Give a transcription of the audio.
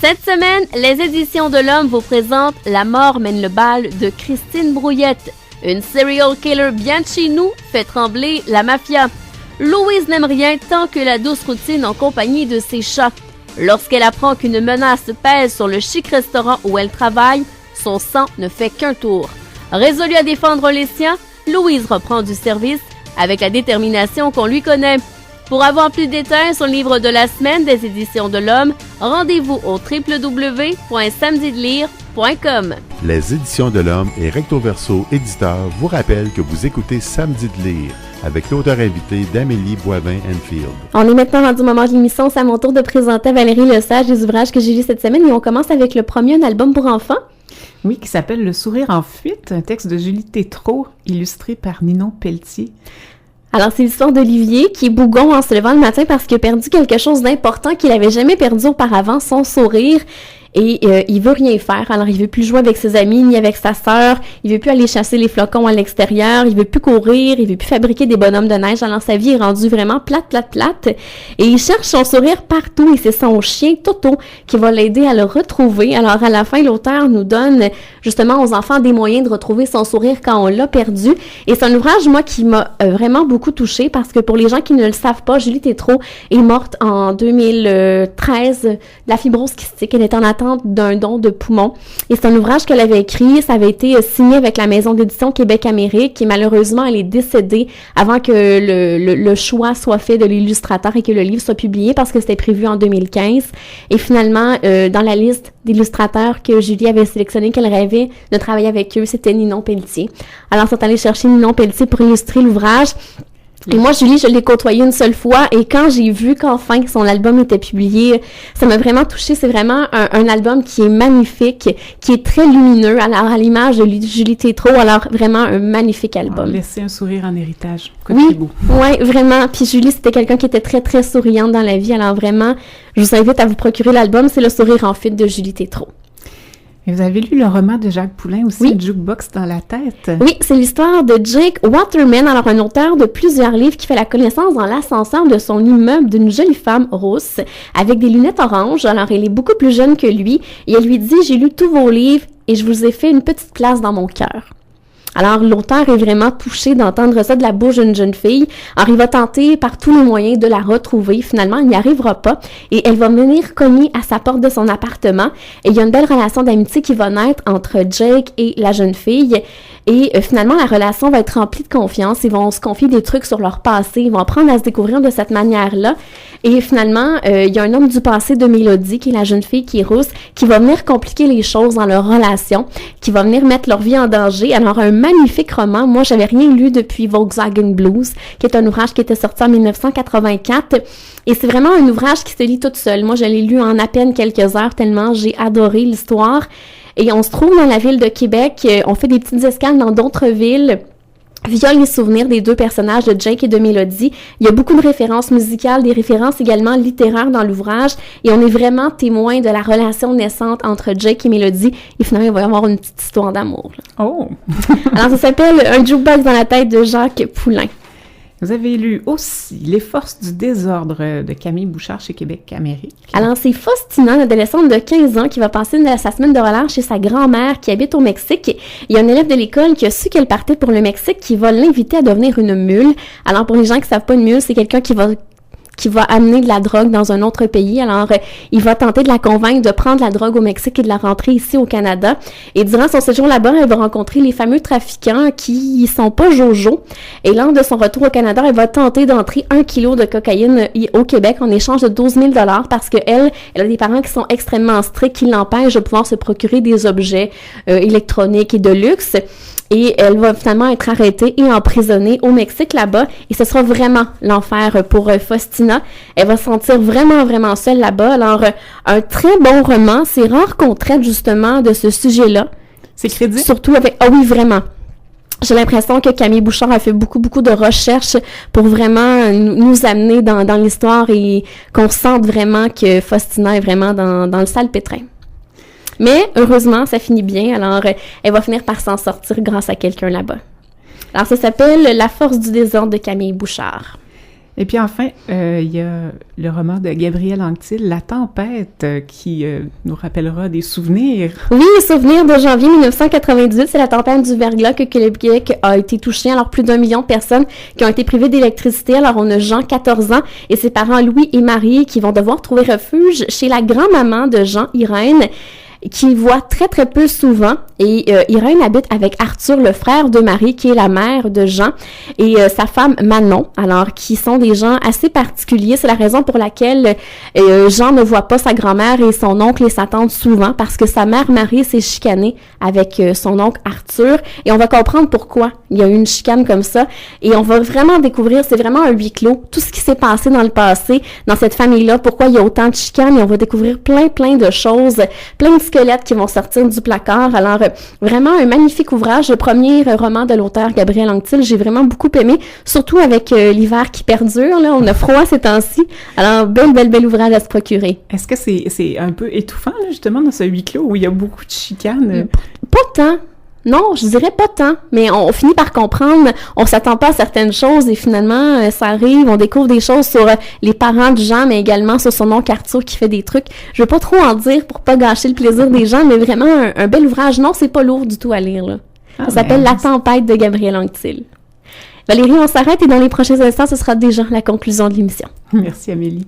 Cette semaine, les éditions de l'Homme vous présentent La mort mène le bal de Christine Brouillette. Une serial killer bien de chez nous fait trembler la mafia. Louise n'aime rien tant que la douce routine en compagnie de ses chats. Lorsqu'elle apprend qu'une menace pèse sur le chic restaurant où elle travaille, son sang ne fait qu'un tour. Résolue à défendre les siens, Louise reprend du service avec la détermination qu'on lui connaît. Pour avoir plus de détails sur le livre de la semaine des éditions de l'Homme, rendez-vous au www.samedidelire.com. Les éditions de l'Homme et Recto Verso éditeurs vous rappellent que vous écoutez Samedi de lire avec l'auteur invité d'Amélie Boivin-Enfield. On est maintenant rendu au moment de l'émission. C'est à mon tour de présenter à Valérie Lesage les ouvrages que j'ai lus cette semaine et on commence avec le premier, un album pour enfants. Oui, qui s'appelle Le sourire en fuite, un texte de Julie Tétrault, illustré par Ninon Pelletier. Alors, c'est l'histoire d'Olivier qui est bougon en se levant le matin parce qu'il a perdu quelque chose d'important qu'il n'avait jamais perdu auparavant, son sourire. Et il veut rien faire. Alors, il veut plus jouer avec ses amis, ni avec sa sœur. Il veut plus aller chasser les flocons à l'extérieur. Il veut plus courir. Il veut plus fabriquer des bonhommes de neige. Alors, sa vie est rendue vraiment plate. Et il cherche son sourire partout. Et c'est son chien, Toto, qui va l'aider à le retrouver. Alors, à la fin, l'auteur nous donne justement aux enfants des moyens de retrouver son sourire quand on l'a perdu. Et c'est un ouvrage, moi, qui m'a vraiment beaucoup touchée parce que pour les gens qui ne le savent pas, Julie Tétrault est morte en 2013 de la fibrose kystique. Elle est en attente d'un don de poumon. Et c'est un ouvrage qu'elle avait écrit. Ça avait été signé avec la maison d'édition Québec-Amérique et malheureusement, elle est décédée avant que le choix soit fait de l'illustrateur et que le livre soit publié parce que c'était prévu en 2015. Et finalement, dans la liste d'illustrateurs que Julie avait sélectionné, qu'elle rêvait de travailler avec eux, c'était Ninon Pelletier. Alors, ils sont allés chercher Ninon Pelletier pour illustrer l'ouvrage. Et moi, Julie, je l'ai côtoyée une seule fois et quand j'ai vu qu'enfin son album était publié, ça m'a vraiment touchée. C'est vraiment un album qui est magnifique, qui est très lumineux, alors à l'image de Julie Tétrault, alors vraiment un magnifique album. Laisser un sourire en héritage. Oui, vraiment. Puis Julie, c'était quelqu'un qui était très, très souriante dans la vie, alors vraiment, je vous invite à vous procurer l'album, c'est Le sourire en fuite de Julie Tétrault. Et vous avez lu le roman de Jacques Poulain aussi, oui. Jukebox dans la tête. Oui, c'est l'histoire de Jake Waterman, alors un auteur de plusieurs livres qui fait la connaissance dans l'ascenseur de son immeuble d'une jolie femme rousse avec des lunettes oranges. Alors, elle est beaucoup plus jeune que lui et elle lui dit « J'ai lu tous vos livres et je vous ai fait une petite place dans mon cœur. » Alors, l'auteur est vraiment touché d'entendre ça de la bouche d'une jeune fille. Alors, il va tenter par tous les moyens de la retrouver. Finalement, il n'y arrivera pas. Et elle va venir cogner à sa porte de son appartement. Et il y a une belle relation d'amitié qui va naître entre Jake et la jeune fille. Et finalement, la relation va être remplie de confiance. Ils vont se confier des trucs sur leur passé. Ils vont apprendre à se découvrir de cette manière-là. Et finalement, il y a un homme du passé de Mélodie, qui est la jeune fille qui est rousse, qui va venir compliquer les choses dans leur relation, qui va venir mettre leur vie en danger. Alors, un magnifique roman. Moi, j'avais rien lu depuis Volkswagen Blues, qui est un ouvrage qui était sorti en 1984. Et c'est vraiment un ouvrage qui se lit toute seule. Moi, je l'ai lu en à peine quelques heures tellement j'ai adoré l'histoire. Et on se trouve dans la ville de Québec. On fait des petites escales dans d'autres villes via les souvenirs des deux personnages de Jake et de Mélodie. Il y a beaucoup de références musicales, des références également littéraires dans l'ouvrage et on est vraiment témoin de la relation naissante entre Jake et Mélodie et finalement il va y avoir une petite histoire d'amour. Oh! Alors ça s'appelle Un jukebox dans la tête de Jacques Poulain. Vous avez lu aussi Les forces du désordre de Camille Bouchard chez Québec-Amérique. Alors, c'est Faustina, une adolescente de 15 ans qui va passer sa semaine de relâche chez sa grand-mère qui habite au Mexique. Il y a un élève de l'école qui a su qu'elle partait pour le Mexique qui va l'inviter à devenir une mule. Alors, pour les gens qui savent pas, une mule, c'est quelqu'un qui va amener de la drogue dans un autre pays. Alors, il va tenter de la convaincre de prendre la drogue au Mexique et de la rentrer ici au Canada. Et durant son séjour là-bas, elle va rencontrer les fameux trafiquants qui sont pas Jojo. Et lors de son retour au Canada, elle va tenter d'entrer 1 kilo de cocaïne au Québec en échange de 12 000 $ parce que elle a des parents qui sont extrêmement stricts, qui l'empêchent de pouvoir se procurer des objets électroniques et de luxe. Et elle va finalement être arrêtée et emprisonnée au Mexique là-bas. Et ce sera vraiment l'enfer pour Faustina. Elle va se sentir vraiment, vraiment seule là-bas. Alors, un très bon roman. C'est rare qu'on traite justement de ce sujet-là. C'est crédible? Surtout avec... Ah oui, vraiment. J'ai l'impression que Camille Bouchard a fait beaucoup, beaucoup de recherches pour vraiment nous amener dans l'histoire et qu'on sente vraiment que Faustina est vraiment dans le salpêtrin. Mais, heureusement, ça finit bien. Alors, elle va finir par s'en sortir grâce à quelqu'un là-bas. Alors, ça s'appelle La force du désordre de Camille Bouchard. Et puis enfin, il y a le roman de Gabriel Anctil, La Tempête, qui nous rappellera des souvenirs. Oui, souvenir de janvier 1998, c'est la tempête du verglas que le Québec a été touché. Alors, plus d'1 million de personnes qui ont été privées d'électricité. Alors, on a Jean, 14 ans, et ses parents Louis et Marie qui vont devoir trouver refuge chez la grand-maman de Jean, Irène, qui voit très, très peu souvent. Et Irène habite avec Arthur, le frère de Marie, qui est la mère de Jean, et sa femme Manon, alors, qui sont des gens assez particuliers. C'est la raison pour laquelle Jean ne voit pas sa grand-mère et son oncle et sa tante souvent, parce que sa mère Marie s'est chicanée avec son oncle Arthur, et on va comprendre pourquoi il y a eu une chicane comme ça, et on va vraiment découvrir, c'est vraiment un huis clos, tout ce qui s'est passé dans le passé, dans cette famille-là, pourquoi il y a autant de chicanes, et on va découvrir plein de choses, plein de squelettes qui vont sortir du placard. Alors, vraiment un magnifique ouvrage, le premier roman de l'auteur Gabriel Anctil. J'ai vraiment beaucoup aimé, surtout avec l'hiver qui perdure, là, on a froid ces temps-ci. Alors, bel ouvrage à se procurer. Est-ce que c'est un peu étouffant, là, justement, dans ce huis clos où il y a beaucoup de chicanes? Pas tant. Non, je dirais pas tant, mais on finit par comprendre, on s'attend pas à certaines choses et finalement, ça arrive, on découvre des choses sur les parents de Jean, mais également sur son oncle Arthur qui fait des trucs. Je veux pas trop en dire pour pas gâcher le plaisir des gens, mais vraiment un bel ouvrage. Non, c'est pas lourd du tout à lire, là. Ça s'appelle La Tempête de Gabriel Anctil. Valérie, on s'arrête et dans les prochains instants, ce sera déjà la conclusion de l'émission. Merci Amélie.